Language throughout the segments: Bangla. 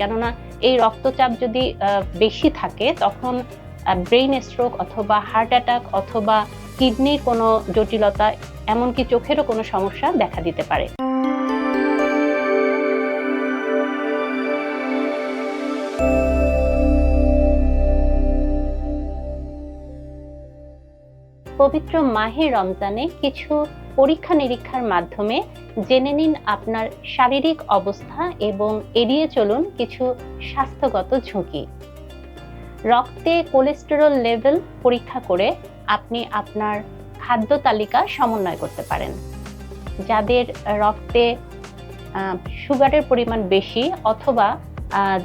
কেননা এই রক্তচাপ যদি বেশি থাকে তখন ব্রেইন স্ট্রোক অথবা হার্ট অ্যাটাক অথবা কিডনির কোনো জটিলতা, এমনকি চোখেরও কোনো সমস্যা দেখা দিতে পারে। পবিত্র মাহে রমজানে কিছু পরীক্ষা নিরীক্ষার মাধ্যমে জেনে নিন আপনার শারীরিক অবস্থা এবং এড়িয়ে চলুন কিছু স্বাস্থ্যগত ঝুঁকি। রক্তে কোলেস্টেরল লেভেল পরীক্ষা করে আপনি আপনার খাদ্য তালিকা সমন্বয় করতে পারেন। যাদের রক্তে সুগারের পরিমাণ বেশি অথবা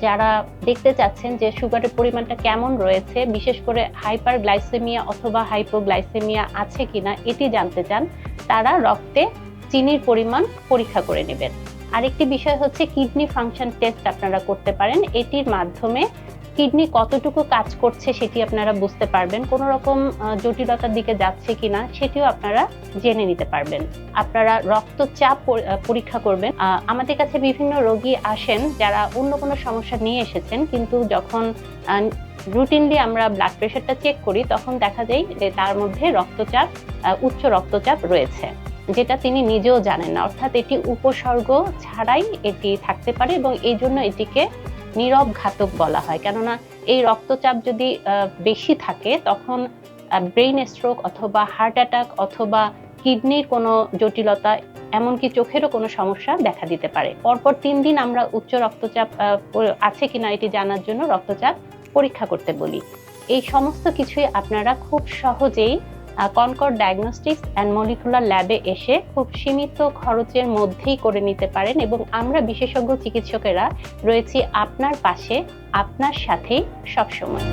যারা দেখতে চাচ্ছেন যে সুগারের পরিমাণটা কেমন রয়েছে, বিশেষ করে হাইপারগ্লাইসেমিয়া অথবা হাইপোগ্লাইসেমিয়া আছে কিনা এটি জানতে চান, তারা রক্তে চিনির পরিমাণ পরীক্ষা করে নেবেন। আরেকটি বিষয় হচ্ছে কিডনি ফাংশন টেস্ট আপনারা করতে পারেন। এটির মাধ্যমে কিডনি কতটুকু কাজ করছে সেটি আপনারা বুঝতে পারবেন, কোনো রকম জটিলতার দিকে যাচ্ছে কিনা সেটিও আপনারা জেনে নিতে পারবেন। আপনারা রক্তচাপ পরীক্ষা করবেন। আমাদের কাছে বিভিন্ন রোগী আসেন যারা অন্য কোনো সমস্যা নিয়ে এসেছেন, কিন্তু যখন রুটিনলি আমরা ব্লাড প্রেশারটা চেক করি তখন দেখা যায় যে তার মধ্যে উচ্চ রক্তচাপ রয়েছে, যেটা তিনি নিজেও জানেন না। অর্থাৎ এটি উপসর্গ ছাড়াই এটি থাকতে পারে এবং এই জন্য এটিকে নীরব ঘাতক বলা হয়। কেননা এই রক্তচাপ যদি বেশি থাকে তখন ব্রেইন স্ট্রোক অথবা হার্ট অ্যাটাক অথবা কিডনির কোনো জটিলতা, এমনকি চোখেরও কোনো সমস্যা দেখা দিতে পারে। পরপর 3 দিন আমরা উচ্চ রক্তচাপ আছে কিনা এটি জানার জন্য রক্তচাপ পরীক্ষা করতে বলি। এই সমস্ত কিছুই আপনারা খুব সহজেই কনকর্ড ডায়াগনস্টিক্স অ্যান্ড মলিকুলার ল্যাবে এসে খুব সীমিত খরচের মধ্যেই করে নিতে পারেন এবং আমরা বিশেষজ্ঞ চিকিৎসকেরা রয়েছি আপনার পাশে, আপনার সাথেই সবসময়।